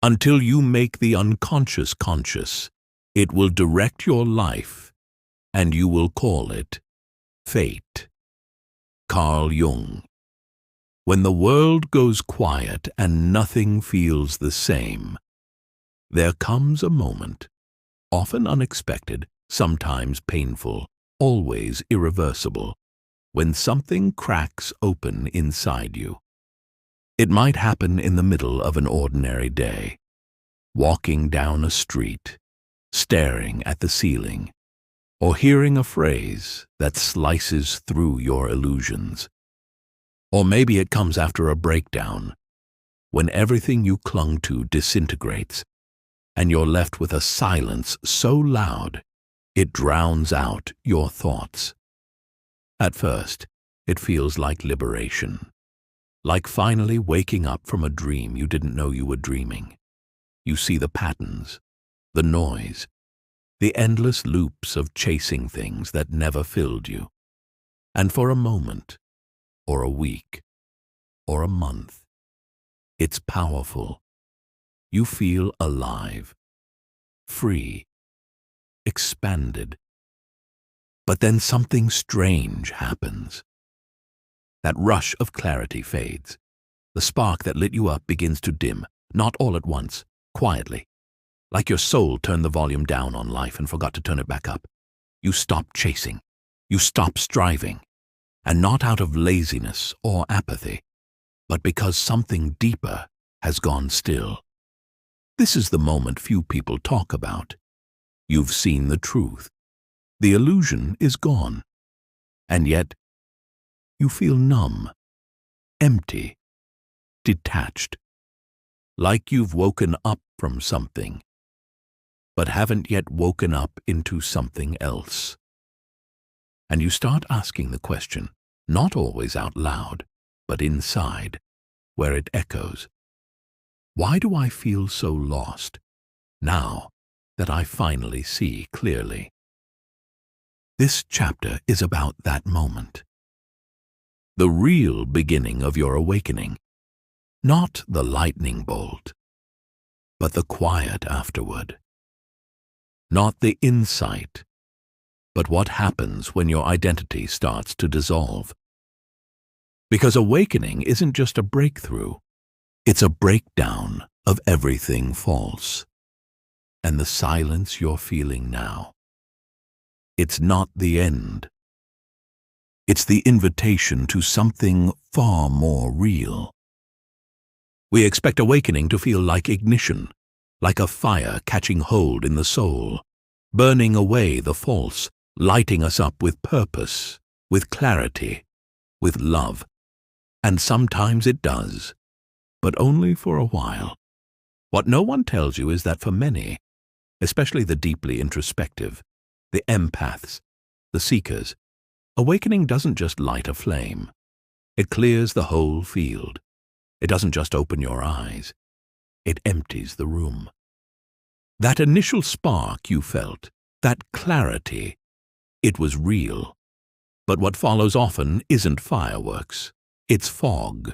Until you make the unconscious conscious, it will direct your life, and you will call it fate. Carl Jung. When the world goes quiet and nothing feels the same, there comes a moment, often unexpected, sometimes painful, always irreversible, when something cracks open inside you. It might happen in the middle of an ordinary day, walking down a street, staring at the ceiling, or hearing a phrase that slices through your illusions. Or maybe it comes after a breakdown, when everything you clung to disintegrates, and you're left with a silence so loud it drowns out your thoughts. At first, it feels like liberation, like finally waking up from a dream you didn't know you were dreaming. You see the patterns, the noise, the endless loops of chasing things that never filled you. And for a moment, or a week, or a month, it's powerful. You feel alive, free, expanded. But then something strange happens. That rush of clarity fades. The spark that lit you up begins to dim, not all at once, quietly. Like your soul turned the volume down on life and forgot to turn it back up. You stop chasing. You stop striving. And not out of laziness or apathy, but because something deeper has gone still. This is the moment few people talk about. You've seen the truth. The illusion is gone. And yet, you feel numb, empty, detached, like you've woken up from something, but haven't yet woken up into something else. And you start asking the question, not always out loud, but inside, where it echoes. Why do I feel so lost, now that I finally see clearly? This chapter is about that moment. The real beginning of your awakening, not the lightning bolt, but the quiet afterward. Not the insight, but what happens when your identity starts to dissolve. Because awakening isn't just a breakthrough, it's a breakdown of everything false. And the silence you're feeling now, it's not the end. It's the invitation to something far more real. We expect awakening to feel like ignition, like a fire catching hold in the soul, burning away the false, lighting us up with purpose, with clarity, with love. And sometimes it does, but only for a while. What no one tells you is that for many, especially the deeply introspective, the empaths, the seekers, awakening doesn't just light a flame. It clears the whole field. It doesn't just open your eyes. It empties the room. That initial spark you felt, that clarity, it was real. But what follows often isn't fireworks. It's fog,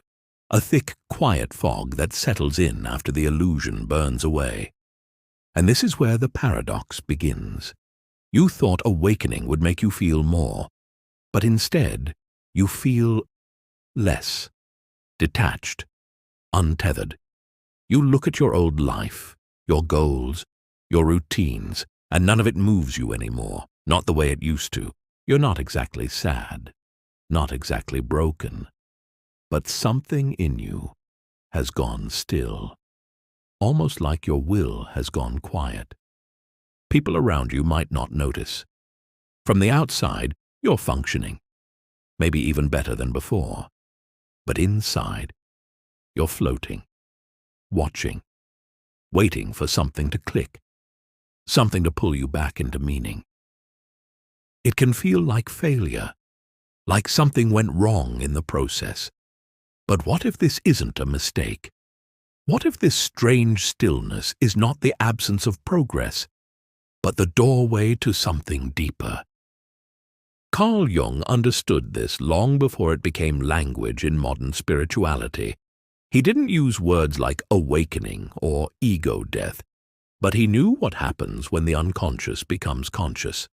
a thick, quiet fog that settles in after the illusion burns away. And this is where the paradox begins. You thought awakening would make you feel more, but instead you feel less, detached, untethered. You look at your old life, your goals, your routines, and none of it moves you anymore, not the way it used to. You're not exactly sad, not exactly broken, but something in you has gone still, almost like your will has gone quiet. People around you might not notice. From the outside, you're functioning, maybe even better than before. But inside, you're floating, watching, waiting for something to click, something to pull you back into meaning. It can feel like failure, like something went wrong in the process. But what if this isn't a mistake? What if this strange stillness is not the absence of progress, but the doorway to something deeper? Carl Jung understood this long before it became language in modern spirituality. He didn't use words like awakening or ego death, but he knew what happens when the unconscious becomes conscious.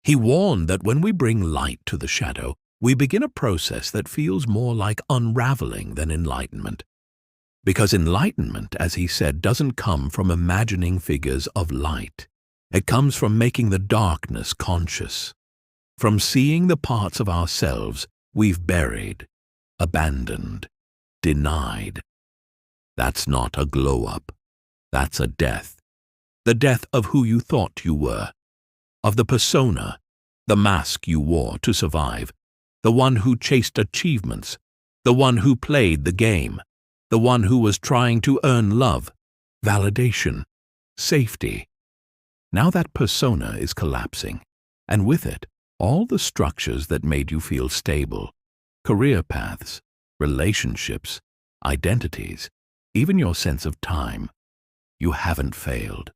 He warned that when we bring light to the shadow, we begin a process that feels more like unraveling than enlightenment. Because enlightenment, as he said, doesn't come from imagining figures of light. It comes from making the darkness conscious, from seeing the parts of ourselves we've buried, abandoned, denied. That's not a glow-up. That's a death. The death of who you thought you were, of the persona, the mask you wore to survive, the one who chased achievements, the one who played the game, the one who was trying to earn love, validation, safety. Now that persona is collapsing, and with it, all the structures that made you feel stable, career paths, relationships, identities, even your sense of time. You haven't failed.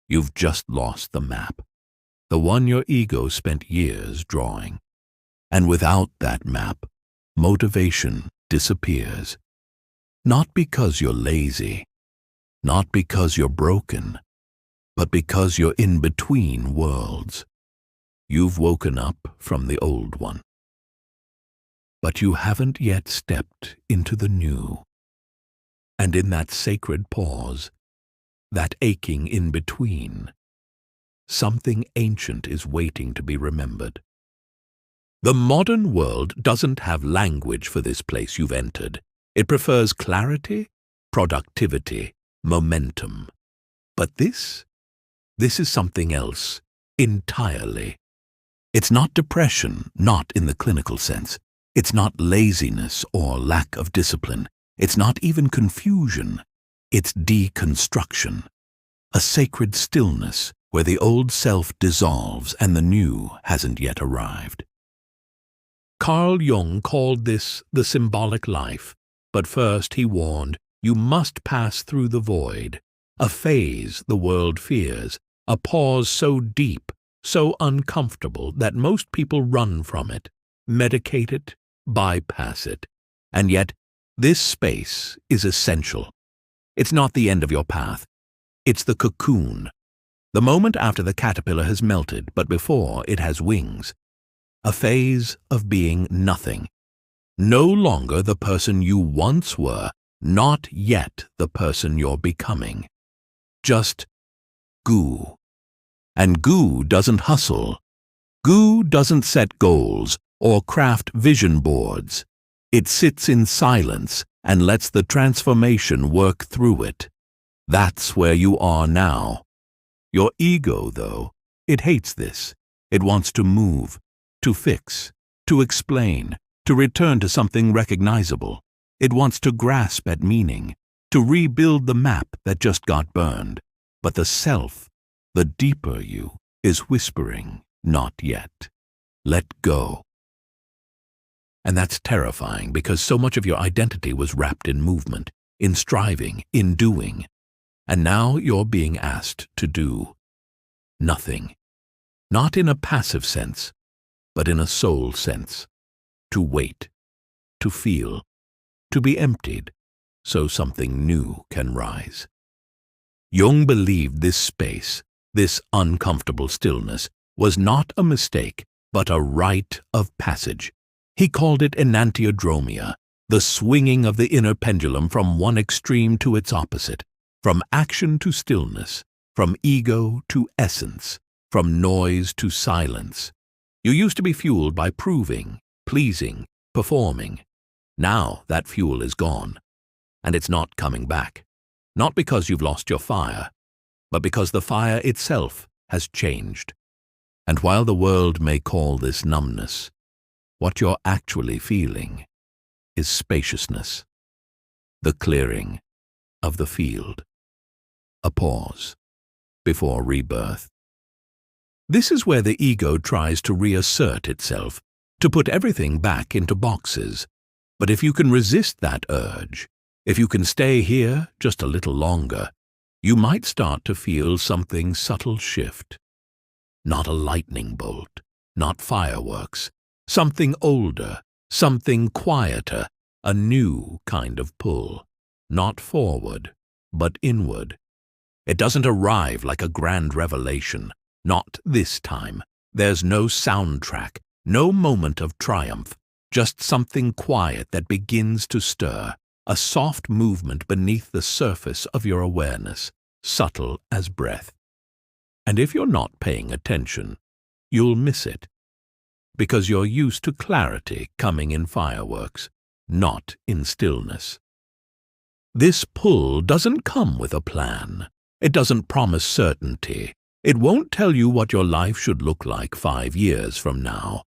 You've just lost the map, the one your ego spent years drawing. And without that map, motivation disappears. Not because you're lazy, not because you're broken, but because you're in between worlds. You've woken up from the old one, but you haven't yet stepped into the new. And in that sacred pause, that aching in between, something ancient is waiting to be remembered. The modern world doesn't have language for this place you've entered. It prefers clarity, productivity, momentum. But this is something else entirely. It's not depression, not in the clinical sense. It's not laziness or lack of discipline. It's not even confusion. It's deconstruction, a sacred stillness where the old self dissolves and the new hasn't yet arrived. Carl Jung called this the symbolic life, but first he warned, you must pass through the void, a phase the world fears, a pause so deep, so uncomfortable that most people run from it, medicate it, bypass it. And yet, this space is essential. It's not the end of your path. It's the cocoon, the moment after the caterpillar has melted, but before it has wings. A phase of being nothing. No longer the person you once were, not yet the person you're becoming. Just goo. And goo doesn't hustle. Goo doesn't set goals or craft vision boards. It sits in silence and lets the transformation work through it. That's where you are now. Your ego, though, it hates this. It wants to move, to fix, to explain, to return to something recognizable. It wants to grasp at meaning, to rebuild the map that just got burned. But the self, the deeper you, is whispering, not yet. Let go. And that's terrifying because so much of your identity was wrapped in movement, in striving, in doing. And now you're being asked to do nothing. Not in a passive sense, but in a soul sense. To wait, to feel, to be emptied, so something new can rise. Jung believed this space, this uncomfortable stillness, was not a mistake, but a rite of passage. He called it enantiodromia, the swinging of the inner pendulum from one extreme to its opposite, from action to stillness, from ego to essence, from noise to silence. You used to be fueled by proving, pleasing, performing. Now that fuel is gone, and it's not coming back. Not because you've lost your fire, but because the fire itself has changed. And while the world may call this numbness, what you're actually feeling is spaciousness, the clearing of the field, a pause before rebirth. This is where the ego tries to reassert itself, to put everything back into boxes. But if you can resist that urge, if you can stay here just a little longer, you might start to feel something subtle shift. Not a lightning bolt, not fireworks, something older, something quieter, a new kind of pull. not forward, but inward. It doesn't arrive like a grand revelation. Not this time. There's no soundtrack, no moment of triumph, just something quiet that begins to stir, a soft movement beneath the surface of your awareness, subtle as breath. And if you're not paying attention, you'll miss it, because you're used to clarity coming in fireworks, not in stillness. This pull doesn't come with a plan. It doesn't promise certainty. It won't tell you what your life should look like 5 years from now,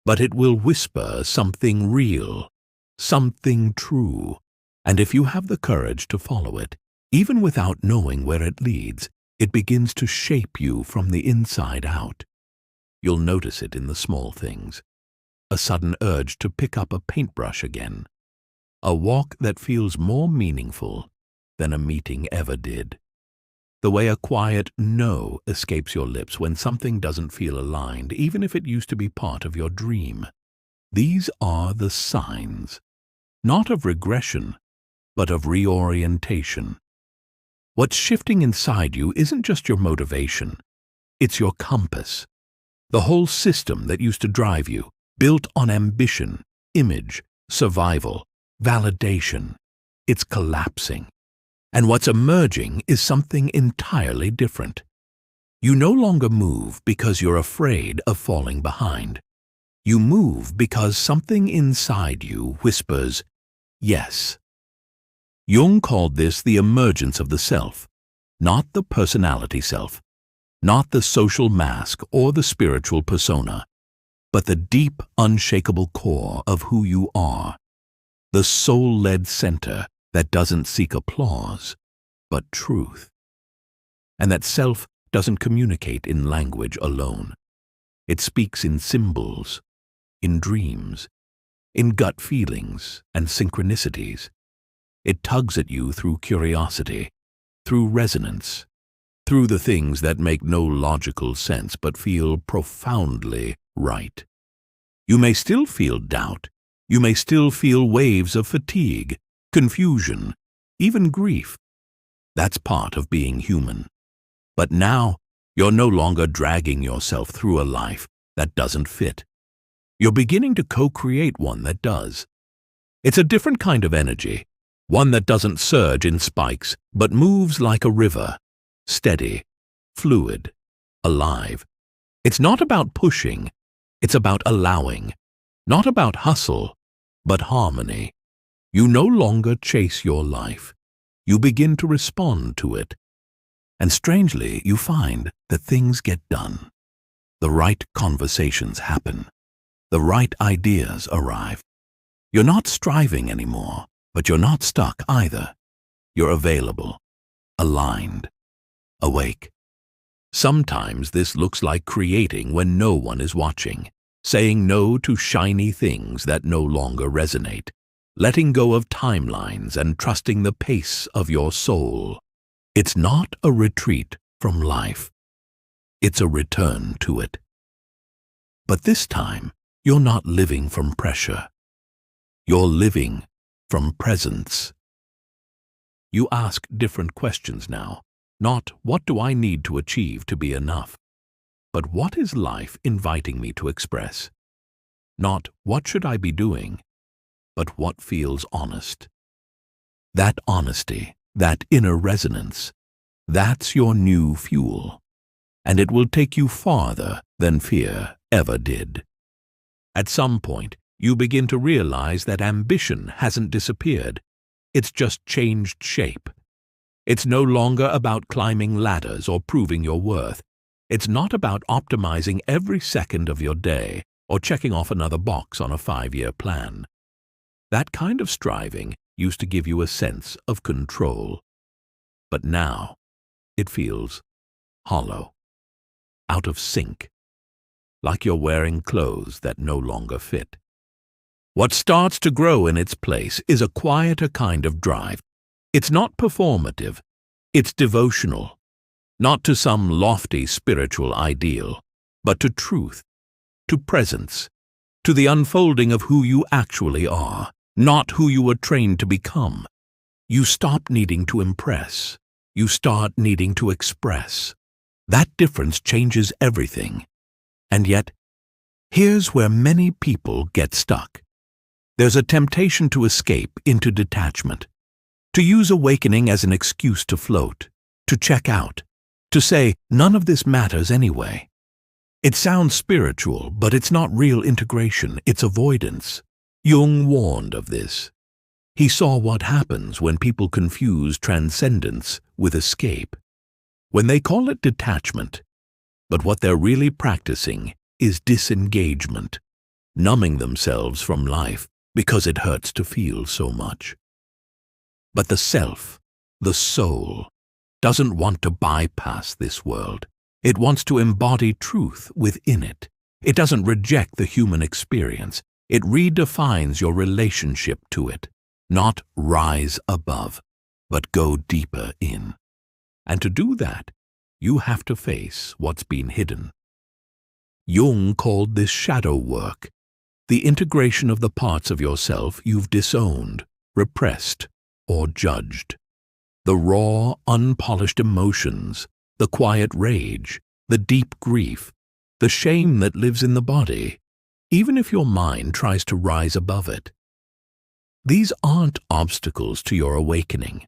but it will whisper something real, something true. And if you have the courage to follow it, even without knowing where it leads, it begins to shape you from the inside out. You'll notice it in the small things. A sudden urge to pick up a paintbrush again. A walk that feels more meaningful than a meeting ever did. The way a quiet no escapes your lips when something doesn't feel aligned, even if it used to be part of your dream. These are the signs, not of regression, but of reorientation. What's shifting inside you isn't just your motivation, it's your compass. The whole system that used to drive you, built on ambition, image, survival, validation, it's collapsing. And what's emerging is something entirely different. You no longer move because you're afraid of falling behind. You move because something inside you whispers, yes. Jung called this the emergence of the self, not the personality self, not the social mask or the spiritual persona, but the deep, unshakable core of who you are, the soul-led center that doesn't seek applause, but truth. And that self doesn't communicate in language alone. It speaks in symbols, in dreams, in gut feelings and synchronicities. It tugs at you through curiosity, through resonance, through the things that make no logical sense but feel profoundly right. You may still feel doubt. You may still feel waves of fatigue, confusion, even grief. That's part of being human. But now, you're no longer dragging yourself through a life that doesn't fit. You're beginning to co-create one that does. It's a different kind of energy, one that doesn't surge in spikes, but moves like a river, steady, fluid, alive. It's not about pushing, it's about allowing, not about hustle, but harmony. You no longer chase your life. You begin to respond to it. And strangely, you find that things get done. The right conversations happen. The right ideas arrive. You're not striving anymore, but you're not stuck either. You're available, aligned, awake. Sometimes this looks like creating when no one is watching, saying no to shiny things that no longer resonate, letting go of timelines and trusting the pace of your soul. It's not a retreat from life. It's a return to it. But this time, you're not living from pressure. You're living from presence. You ask different questions now, not what do I need to achieve to be enough, but what is life inviting me to express? Not what should I be doing, but what feels honest. That honesty, that inner resonance, that's your new fuel, and it will take you farther than fear ever did. At some point, you begin to realize that ambition hasn't disappeared. It's just changed shape. It's no longer about climbing ladders or proving your worth. It's not about optimizing every second of your day or checking off another box on a 5-year plan. That kind of striving used to give you a sense of control. But now, it feels hollow, out of sync, like you're wearing clothes that no longer fit. What starts to grow in its place is a quieter kind of drive. It's not performative, it's devotional, not to some lofty spiritual ideal, but to truth, to presence, to the unfolding of who you actually are, not who you were trained to become. You stop needing to impress. You start needing to express. That difference changes everything. And yet, here's where many people get stuck. There's a temptation to escape into detachment, to use awakening as an excuse to float, to check out, to say, none of this matters anyway. It sounds spiritual, but it's not real integration, it's avoidance. Jung warned of this. He saw what happens when people confuse transcendence with escape, when they call it detachment, but what they're really practicing is disengagement, numbing themselves from life because it hurts to feel so much. But the self, the soul, doesn't want to bypass this world. It wants to embody truth within it. It doesn't reject the human experience. It redefines your relationship to it. Not rise above, but go deeper in. And to do that, you have to face what's been hidden. Jung called this shadow work, the integration of the parts of yourself you've disowned, repressed, or judged. The raw, unpolished emotions, the quiet rage, the deep grief, the shame that lives in the body, even if your mind tries to rise above it. These aren't obstacles to your awakening.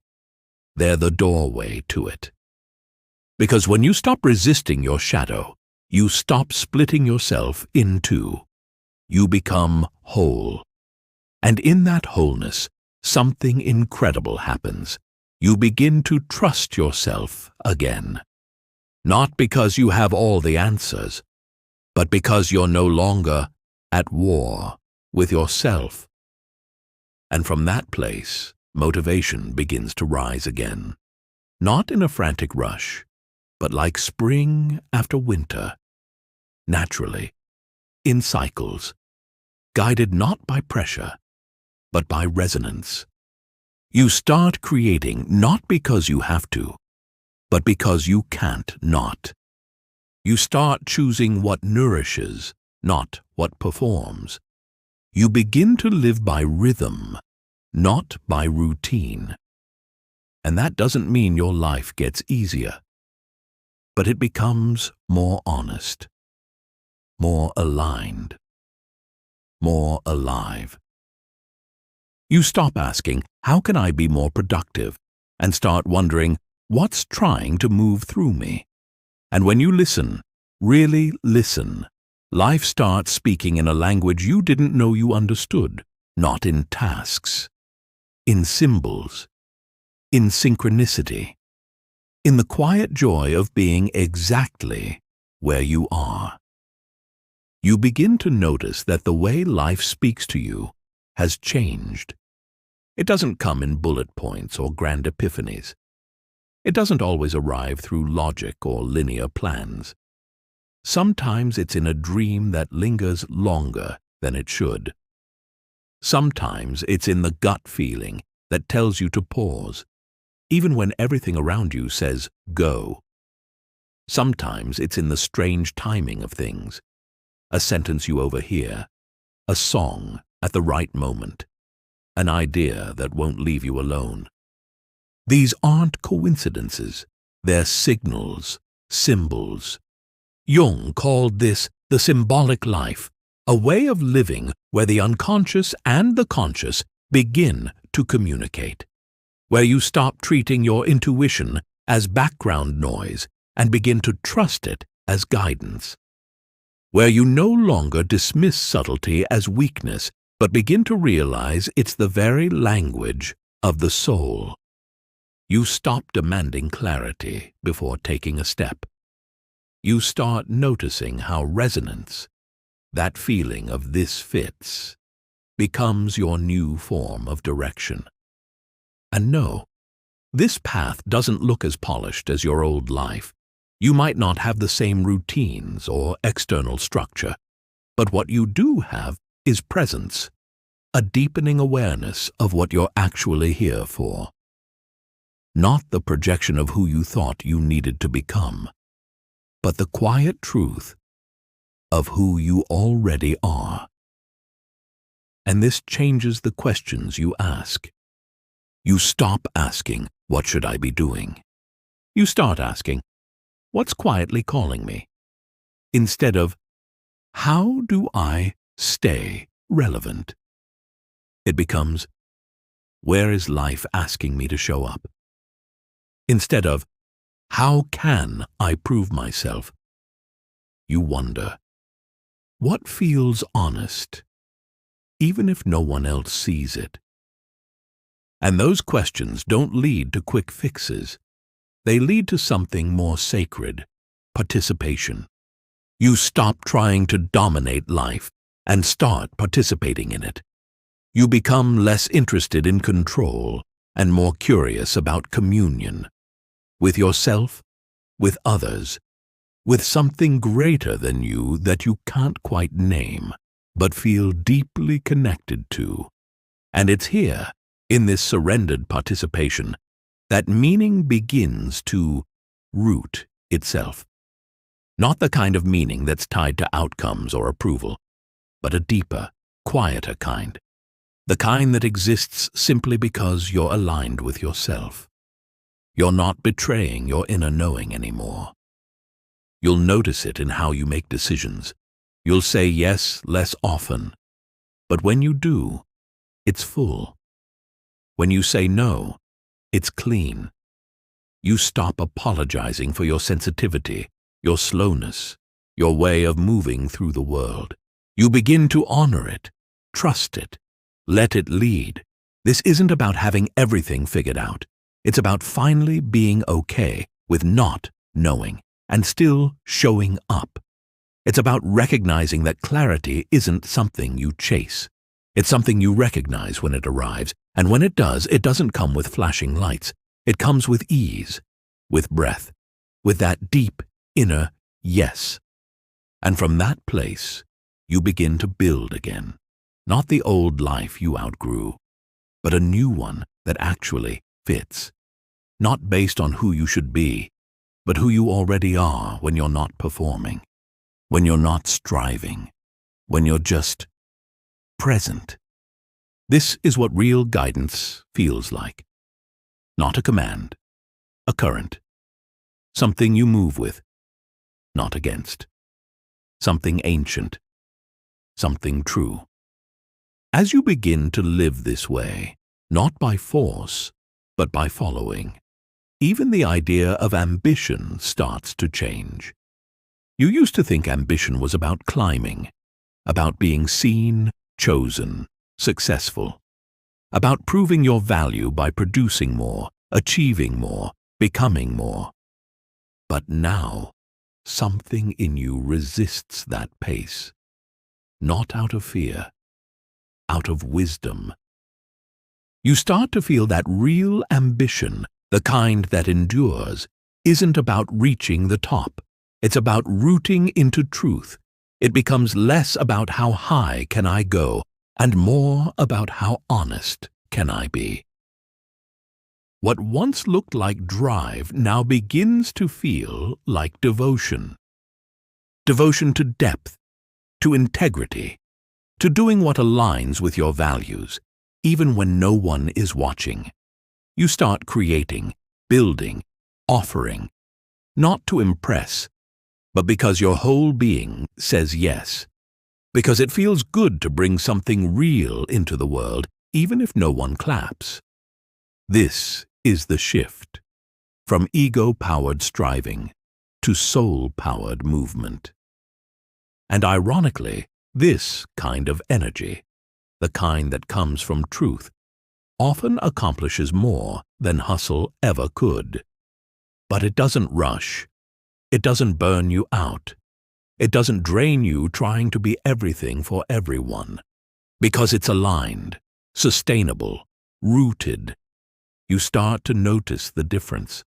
They're the doorway to it. Because when you stop resisting your shadow, you stop splitting yourself in two. You become whole. And in that wholeness, something incredible happens. You begin to trust yourself again. Not because you have all the answers, but because you're no longer at war with yourself. And from that place, motivation begins to rise again. Not in a frantic rush, but like spring after winter, naturally, in cycles, guided not by pressure, but by resonance. You start creating not because you have to, but because you can't not. You start choosing what nourishes, not what performs. You begin to live by rhythm, not by routine. And that doesn't mean your life gets easier, but it becomes more honest, more aligned, more alive. You stop asking, how can I be more productive? And start wondering, what's trying to move through me? And when you listen, really listen, life starts speaking in a language you didn't know you understood, not in tasks, in symbols, in synchronicity, in the quiet joy of being exactly where you are. You begin to notice that the way life speaks to you has changed. It doesn't come in bullet points or grand epiphanies. It doesn't always arrive through logic or linear plans. Sometimes it's in a dream that lingers longer than it should. Sometimes it's in the gut feeling that tells you to pause, even when everything around you says go. Sometimes it's in the strange timing of things, a sentence you overhear, a song at the right moment, an idea that won't leave you alone. These aren't coincidences, they're signals, symbols. Jung called this the symbolic life, a way of living where the unconscious and the conscious begin to communicate, where you stop treating your intuition as background noise and begin to trust it as guidance, where you no longer dismiss subtlety as weakness but begin to realize it's the very language of the soul. You stop demanding clarity before taking a step. You start noticing how resonance, that feeling of this fits, becomes your new form of direction. And no, this path doesn't look as polished as your old life. You might not have the same routines or external structure, but what you do have is presence, a deepening awareness of what you're actually here for. Not the projection of who you thought you needed to become, but the quiet truth of who you already are. And this changes the questions you ask. You stop asking, "What should I be doing?" You start asking, "What's quietly calling me?" Instead of, "How do I stay relevant?" It becomes, "Where is life asking me to show up?" Instead of, "How can I prove myself?" You wonder, what feels honest, even if no one else sees it? And those questions don't lead to quick fixes. They lead to something more sacred: participation. You stop trying to dominate life and start participating in it. You become less interested in control and more curious about communion, with yourself, with others, with something greater than you that you can't quite name, but feel deeply connected to. And it's here, in this surrendered participation, that meaning begins to root itself. Not the kind of meaning that's tied to outcomes or approval, but a deeper, quieter kind. The kind that exists simply because you're aligned with yourself. You're not betraying your inner knowing anymore. You'll notice it in how you make decisions. You'll say yes less often, but when you do, it's full. When you say no, it's clean. You stop apologizing for your sensitivity, your slowness, your way of moving through the world. You begin to honor it, trust it, let it lead. This isn't about having everything figured out. It's about finally being okay with not knowing and still showing up. It's about recognizing that clarity isn't something you chase. It's something you recognize when it arrives, and when it does, it doesn't come with flashing lights. It comes with ease, with breath, with that deep inner yes. And from that place, you begin to build again. Not the old life you outgrew, but a new one that actually fits. Not based on who you should be, but who you already are when you're not performing, when you're not striving, when you're just present. This is what real guidance feels like. Not a command, a current. Something you move with, not against. Something ancient, something true. As you begin to live this way, not by force, but by following, even the idea of ambition starts to change. You used to think ambition was about climbing, about being seen, chosen, successful, about proving your value by producing more, achieving more, becoming more. But now, something in you resists that pace, not out of fear, out of wisdom. You start to feel that real ambition, the kind that endures, isn't about reaching the top. It's about rooting into truth. It becomes less about how high can I go and more about how honest can I be. What once looked like drive now begins to feel like devotion. Devotion to depth, to integrity, to doing what aligns with your values, even when no one is watching. You start creating, building, offering, not to impress, but because your whole being says yes, because it feels good to bring something real into the world, even if no one claps. This is the shift from ego-powered striving to soul-powered movement. And ironically, this kind of energy, the kind that comes from truth, often accomplishes more than hustle ever could. But it doesn't rush. It doesn't burn you out. It doesn't drain you trying to be everything for everyone. Because it's aligned, sustainable, rooted. You start to notice the difference.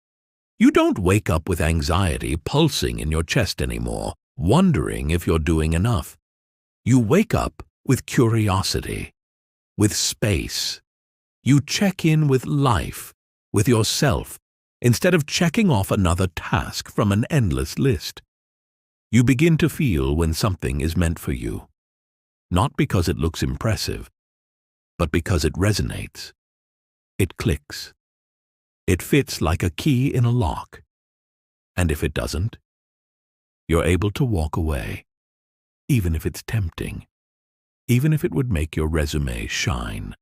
You don't wake up with anxiety pulsing in your chest anymore, wondering if you're doing enough. You wake up with curiosity, with space. You check in with life, with yourself, instead of checking off another task from an endless list. You begin to feel when something is meant for you, not because it looks impressive, but because it resonates. It clicks. It fits like a key in a lock. And if it doesn't, you're able to walk away, even if it's tempting, even if it would make your resume shine.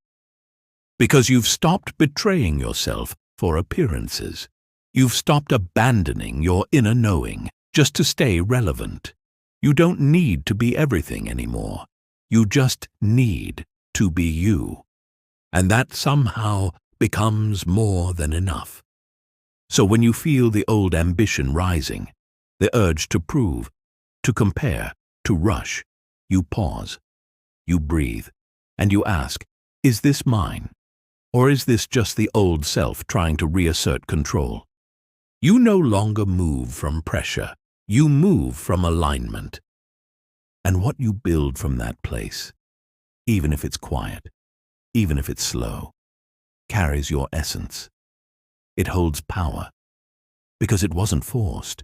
Because you've stopped betraying yourself for appearances. You've stopped abandoning your inner knowing just to stay relevant. You don't need to be everything anymore. You just need to be you. And that somehow becomes more than enough. So when you feel the old ambition rising, the urge to prove, to compare, to rush, you pause, you breathe, and you ask, is this mine? Or is this just the old self trying to reassert control? You no longer move from pressure. You move from alignment. And what you build from that place, even if it's quiet, even if it's slow, carries your essence. It holds power, because it wasn't forced.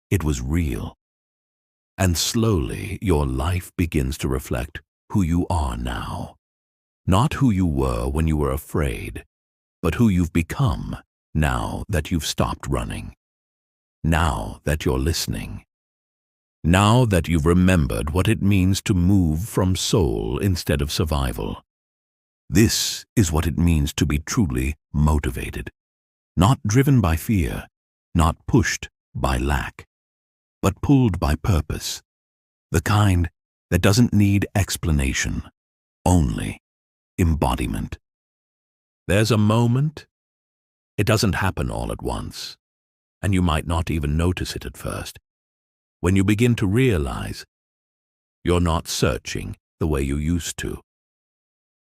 It was real. And slowly your life begins to reflect who you are now. Not who you were when you were afraid, but who you've become now that you've stopped running. Now that you're listening. Now that you've remembered what it means to move from soul instead of survival. This is what it means to be truly motivated. Not driven by fear, not pushed by lack, but pulled by purpose. The kind that doesn't need explanation, only embodiment. There's a moment. It doesn't happen all at once, and you might not even notice it at first. When you begin to realize you're not searching the way you used to.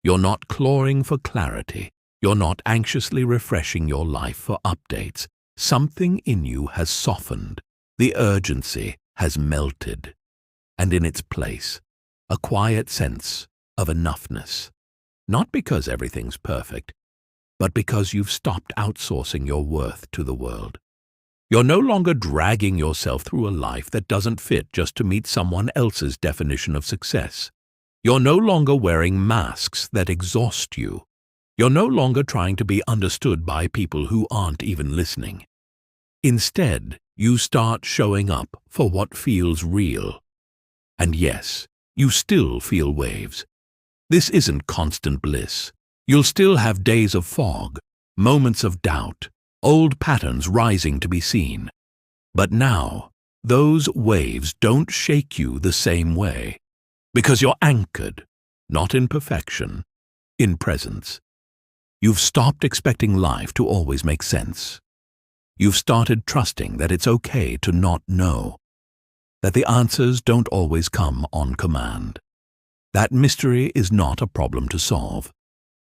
You're not clawing for clarity. You're not anxiously refreshing your life for updates. Something in you has softened. The urgency has melted. And in its place, a quiet sense of enoughness. Not because everything's perfect, but because you've stopped outsourcing your worth to the world. You're no longer dragging yourself through a life that doesn't fit just to meet someone else's definition of success. You're no longer wearing masks that exhaust you. You're no longer trying to be understood by people who aren't even listening. Instead, you start showing up for what feels real. And yes, you still feel waves. This isn't constant bliss. You'll still have days of fog, moments of doubt, old patterns rising to be seen. But now, those waves don't shake you the same way, because you're anchored, not in perfection, in presence. You've stopped expecting life to always make sense. You've started trusting that it's okay to not know, that the answers don't always come on command. That mystery is not a problem to solve.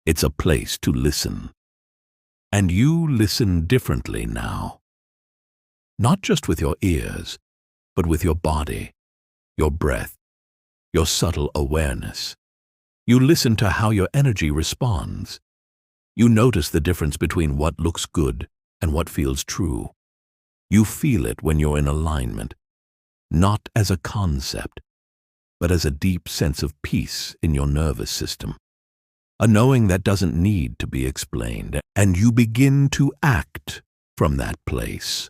It's a place to listen. And you listen differently now. Not just with your ears, but with your body, your breath, your subtle awareness. You listen to how your energy responds. You notice the difference between what looks good and what feels true. You feel it when you're in alignment, not as a concept, but as a deep sense of peace in your nervous system. A knowing that doesn't need to be explained, and you begin to act from that place.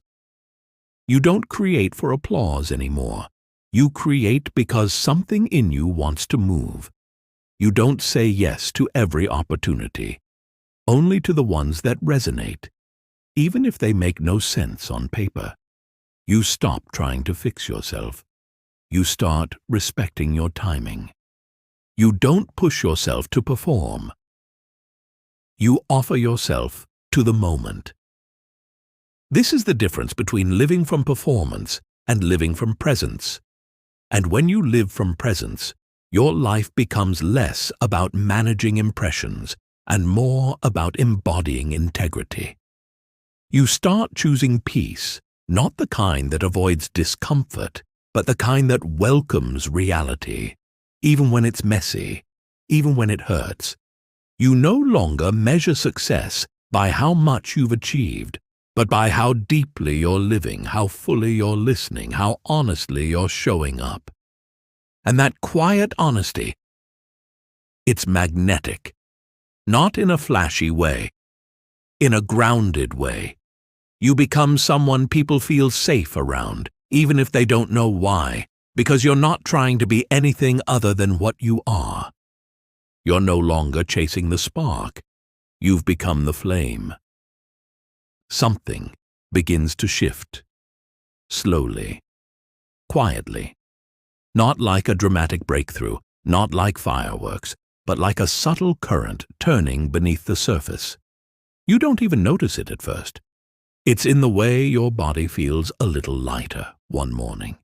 You don't create for applause anymore. You create because something in you wants to move. You don't say yes to every opportunity, only to the ones that resonate, even if they make no sense on paper. You stop trying to fix yourself. You start respecting your timing. You don't push yourself to perform. You offer yourself to the moment. This is the difference between living from performance and living from presence. And when you live from presence, your life becomes less about managing impressions and more about embodying integrity. You start choosing peace, not the kind that avoids discomfort, but the kind that welcomes reality. Even when it's messy, even when it hurts. You no longer measure success by how much you've achieved, but by how deeply you're living, how fully you're listening, how honestly you're showing up. And that quiet honesty, it's magnetic. Not in a flashy way, in a grounded way. You become someone people feel safe around, even if they don't know why, because you're not trying to be anything other than what you are. You're no longer chasing the spark. You've become the flame. Something begins to shift, slowly, quietly, not like a dramatic breakthrough, not like fireworks, but like a subtle current turning beneath the surface. You don't even notice it at first. It's in the way your body feels a little lighter one morning,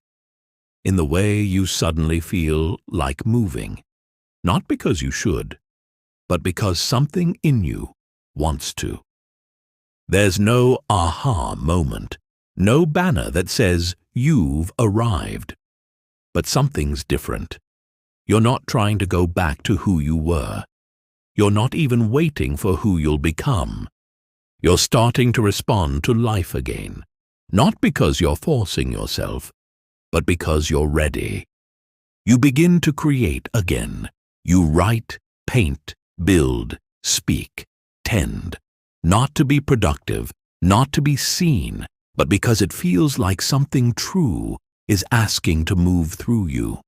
in the way you suddenly feel like moving, not because you should, but because something in you wants to. There's no aha moment, no banner that says you've arrived. But something's different. You're not trying to go back to who you were. You're not even waiting for who you'll become. You're starting to respond to life again, not because you're forcing yourself, but because you're ready. You begin to create again. You write, paint, build, speak, tend, not to be productive, not to be seen, but because it feels like something true is asking to move through you.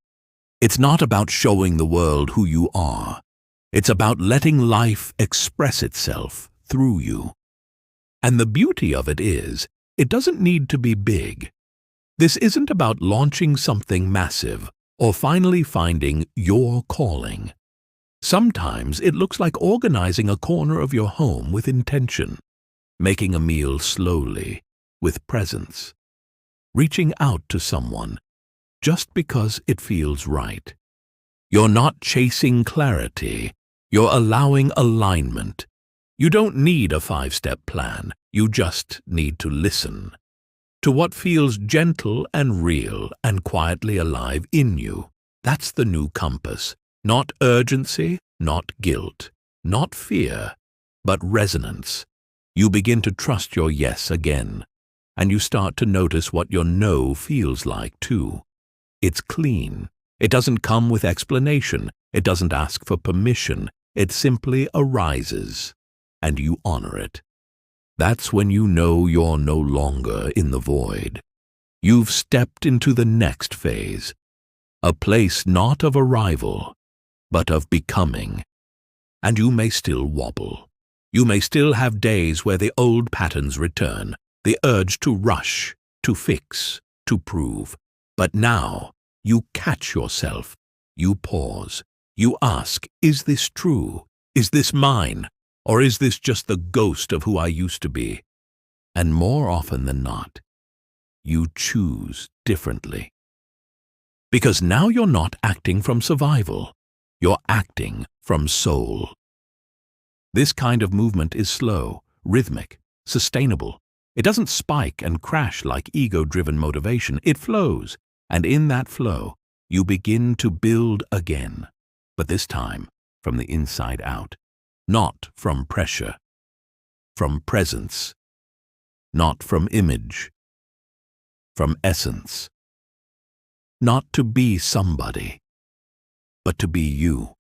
It's not about showing the world who you are. It's about letting life express itself through you. And the beauty of it is, it doesn't need to be big. This isn't about launching something massive or finally finding your calling. Sometimes it looks like organizing a corner of your home with intention, making a meal slowly, with presence, reaching out to someone just because it feels right. You're not chasing clarity, you're allowing alignment. You don't need a 5-step plan, you just need to listen to what feels gentle and real and quietly alive in you. That's the new compass. Not urgency, not guilt, not fear, but resonance. You begin to trust your yes again, and you start to notice what your no feels like too. It's clean. It doesn't come with explanation. It doesn't ask for permission. It simply arises, and you honor it. That's when you know you're no longer in the void. You've stepped into the next phase, a place not of arrival, but of becoming. And you may still wobble. You may still have days where the old patterns return, the urge to rush, to fix, to prove. But now, you catch yourself. You pause. You ask, is this true? Is this mine? Or is this just the ghost of who I used to be? And more often than not, you choose differently. Because now you're not acting from survival. You're acting from soul. This kind of movement is slow, rhythmic, sustainable. It doesn't spike and crash like ego-driven motivation. It flows, and in that flow, you begin to build again. But this time, from the inside out. Not from pressure, from presence, not from image, from essence. Not to be somebody, but to be you.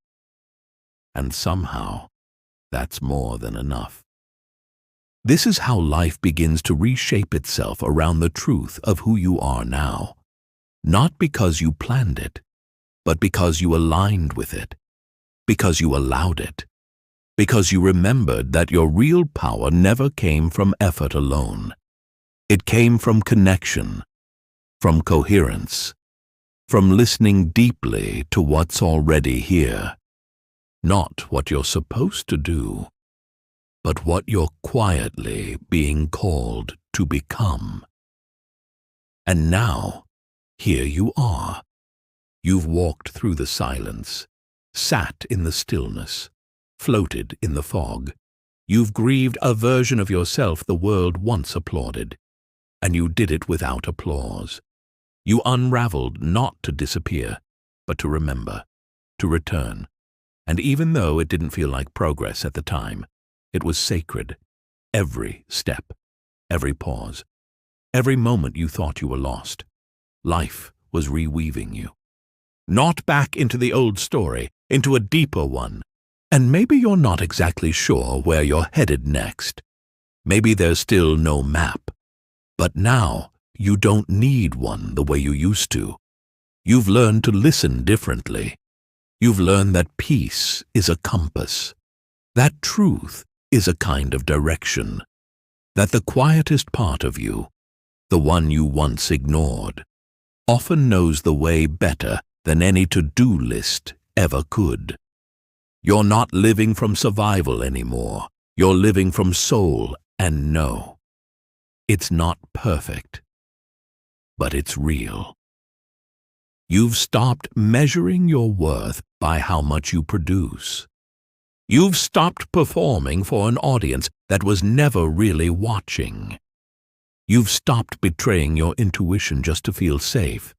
And somehow, that's more than enough. This is how life begins to reshape itself around the truth of who you are now. Not because you planned it, but because you aligned with it, because you allowed it. Because you remembered that your real power never came from effort alone. It came from connection, from coherence, from listening deeply to what's already here. Not what you're supposed to do, but what you're quietly being called to become. And now, here you are. You've walked through the silence, sat in the stillness, floated in the fog. You've grieved a version of yourself the world once applauded, and you did it without applause. You unraveled not to disappear, but to remember, to return. And even though it didn't feel like progress at the time, it was sacred. Every step, every pause, every moment you thought you were lost, life was reweaving you. Not back into the old story, into a deeper one. And maybe you're not exactly sure where you're headed next. Maybe there's still no map, but now you don't need one the way you used to. You've learned to listen differently. You've learned that peace is a compass, that truth is a kind of direction, that the quietest part of you, the one you once ignored, often knows the way better than any to-do list ever could. You're not living from survival anymore. You're living from soul and know. It's not perfect, but it's real. You've stopped measuring your worth by how much you produce. You've stopped performing for an audience that was never really watching. You've stopped betraying your intuition just to feel safe.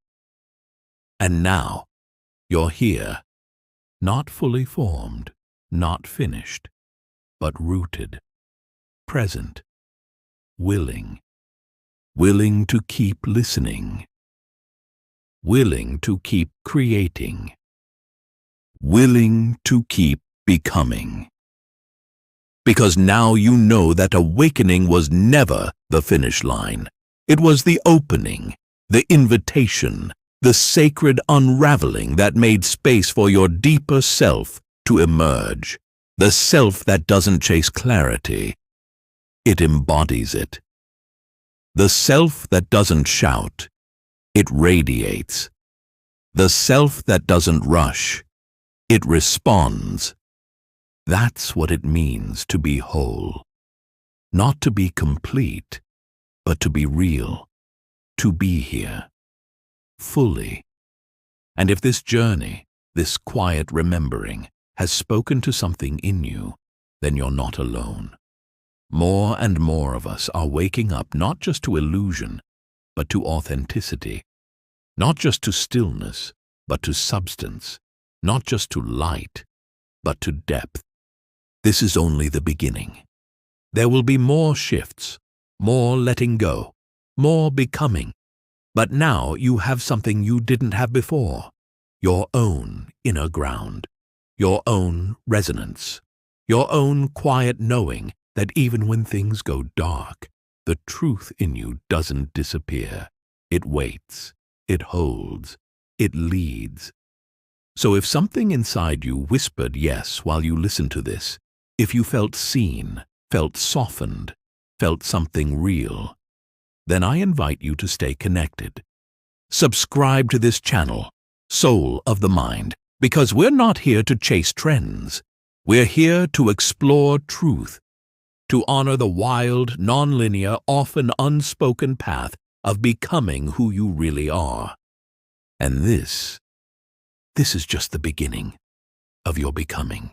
And now, you're here, not fully formed, not finished, but rooted, present, willing to keep listening, willing to keep creating, willing to keep becoming. Because now you know that awakening was never the finish line. It was the opening, the invitation, the sacred unraveling that made space for your deeper self to emerge. The self that doesn't chase clarity, it embodies it. The self that doesn't shout, it radiates. The self that doesn't rush, it responds. That's what it means to be whole. Not to be complete, but to be real, to be here, fully. And if this journey, this quiet remembering, has spoken to something in you, then you're not alone. More and more of us are waking up not just to illusion, but to authenticity. Not just to stillness, but to substance. Not just to light, but to depth. This is only the beginning. There will be more shifts, more letting go, more becoming. But now you have something you didn't have before, your own inner ground, your own resonance, your own quiet knowing that even when things go dark, the truth in you doesn't disappear. It waits, it holds, it leads. So if something inside you whispered yes while you listened to this, if you felt seen, felt softened, felt something real, then I invite you to stay connected. Subscribe to this channel, Soul of the Mind, because we're not here to chase trends. We're here to explore truth, to honor the wild, non-linear, often unspoken path of becoming who you really are. And this is just the beginning of your becoming.